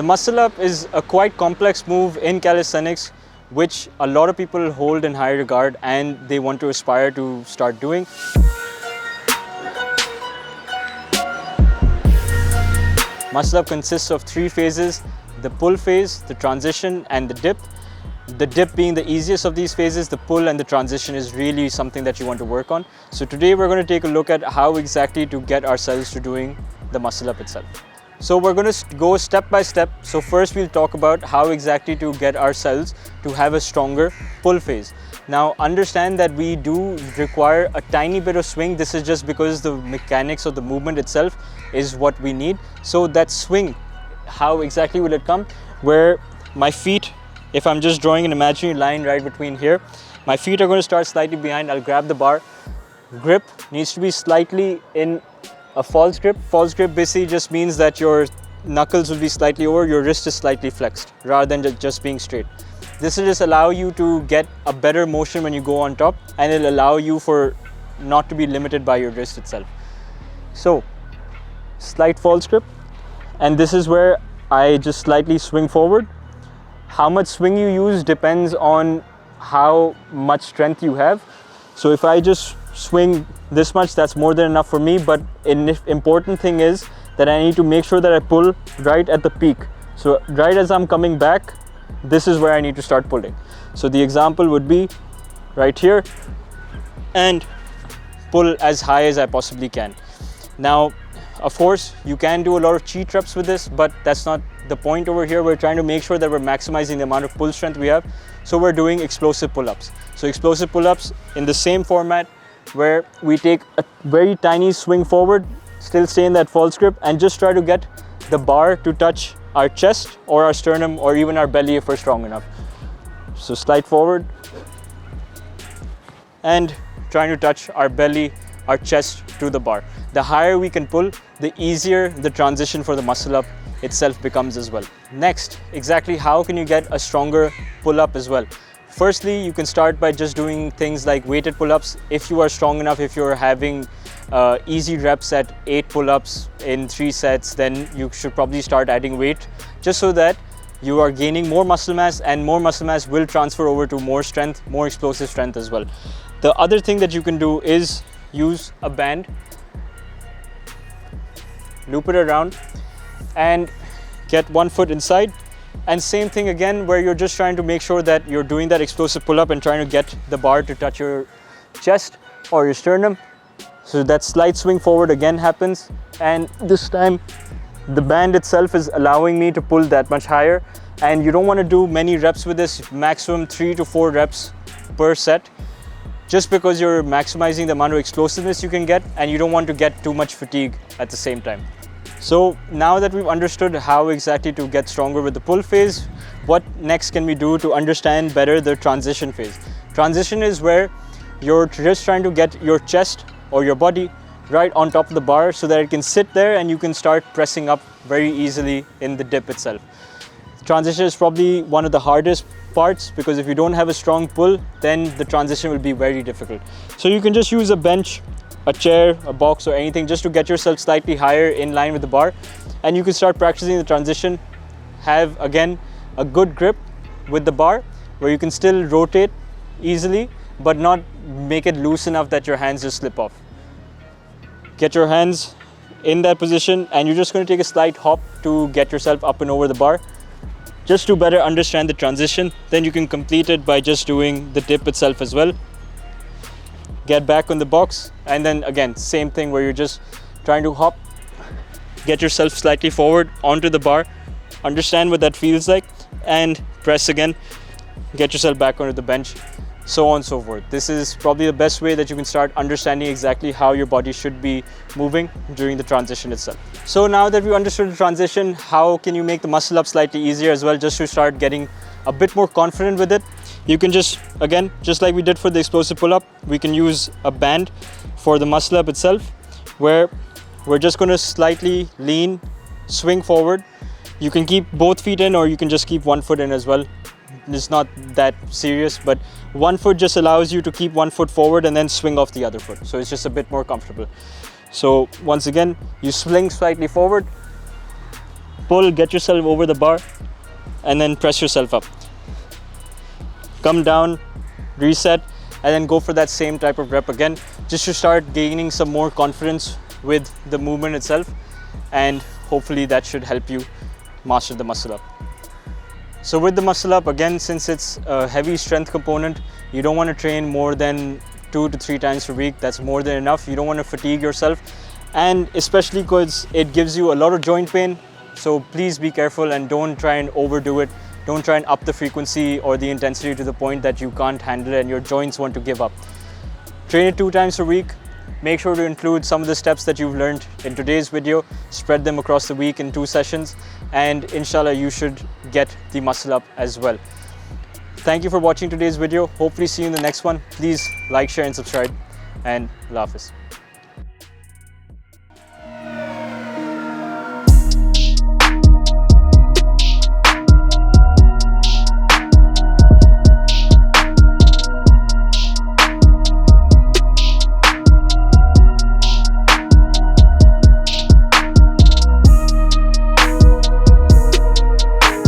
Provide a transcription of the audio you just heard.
The muscle up is a quite complex move in calisthenics, which a lot of people hold in high regard and they want to aspire to start doing. Muscle up consists of 3 phases: the pull phase, the transition, and the dip. The dip being the easiest of these phases, the pull and the transition is really something that you want to work on. So today we're going to take a look at how exactly to get ourselves to doing the muscle up itself. So we're going to go step by step. So first we'll talk about how exactly to get ourselves to have a stronger pull phase. Now understand that we do require a tiny bit of swing. This is just because the mechanics of the movement itself is what we need. So that swing, how exactly will it come? Where my feet, if I'm just drawing an imaginary line right between here, my feet are going to start slightly behind. I'll grab the bar. Grip needs to be slightly in a false grip. False grip basically just means that your knuckles will be slightly over, your wrist is slightly flexed rather than just being straight. This will just allow you to get a better motion when you go on top, and it'll allow you for not to be limited by your wrist itself. So slight false grip, and this is where I just slightly swing forward. How much swing you use depends on how much strength you have. So if I just swing this much, that's more than enough for me, but an important thing is that I need to make sure that I pull right at the peak. So right as I'm coming back, this is where I need to start pulling. So the example would be right here, and pull as high as I possibly can. Now of course you can do a lot of cheat reps with this, but that's not the point over here. We're trying to make sure that we're maximizing the amount of pull strength we have. So we're doing explosive pull-ups. So explosive pull-ups in the same format, where we take a very tiny swing forward, still stay in that false grip, and just try to get the bar to touch our chest or our sternum or even our belly if we're strong enough. So slide forward and trying to touch our belly, our chest to the bar. The higher we can pull, the easier the transition for the muscle up itself becomes as well. Next, exactly how can you get a stronger pull up as well? Firstly, you can start by just doing things like weighted pull-ups. If you are strong enough, if you're having easy reps at 8 pull-ups in 3 sets, then you should probably start adding weight, just so that you are gaining more muscle mass, and more muscle mass will transfer over to more strength, more explosive strength as well. The other thing that you can do is use a band, loop it around and get one foot inside. And same thing again, where you're just trying to make sure that you're doing that explosive pull-up and trying to get the bar to touch your chest or your sternum. So that slight swing forward again happens, and this time the band itself is allowing me to pull that much higher. And you don't want to do many reps with this, maximum 3 to 4 reps per set, just because you're maximizing the amount of explosiveness you can get, and you don't want to get too much fatigue at the same time. So now that we've understood how exactly to get stronger with the pull phase, what next can we do to understand better the transition phase? Transition is where you're just trying to get your chest or your body right on top of the bar so that it can sit there and you can start pressing up very easily in the dip itself. Transition is probably one of the hardest parts, because if you don't have a strong pull, then the transition will be very difficult. So you can just use a bench, a chair, a box or anything, just to get yourself slightly higher in line with the bar, and you can start practicing the transition. Have again a good grip with the bar where you can still rotate easily but not make it loose enough that your hands just slip off. Get your hands in that position, and you're just going to take a slight hop to get yourself up and over the bar, just to better understand the transition. Then you can complete it by just doing the dip itself as well. Get back on the box, and then again same thing, where you're just trying to hop, get yourself slightly forward onto the bar, understand what that feels like, and press again, get yourself back onto the bench, so on and so forth. This is probably the best way that you can start understanding exactly how your body should be moving during the transition itself. So now that we understood the transition, how can you make the muscle up slightly easier as well, just to start getting a bit more confident with it? You can just, again, just like we did for the explosive pull-up, we can use a band for the muscle up itself, where we're just going to slightly lean, swing forward. You can keep both feet in, or you can just keep one foot in as well. It's not that serious, but one foot just allows you to keep one foot forward and then swing off the other foot. So it's just a bit more comfortable. So once again, you swing slightly forward, pull, get yourself over the bar, and then press yourself up. Come down, reset, and then go for that same type of rep again, just to start gaining some more confidence with the movement itself, and hopefully that should help you master the muscle up. So with the muscle up, again, since it's a heavy strength component, you don't want to train more than 2 to 3 times per week. That's more than enough. You don't want to fatigue yourself, and especially because it gives you a lot of joint pain. So please be careful and don't try and overdo it. Don't try and up the frequency or the intensity to the point that you can't handle it and your joints want to give up. Train it 2 times per week. Make sure to include some of the steps that you've learned in today's video, spread them across the week in 2 sessions, and inshallah you should get the muscle up as well. Thank you for watching today's video. Hopefully see you in the next one. Please like, share and subscribe, and Allah Hafiz.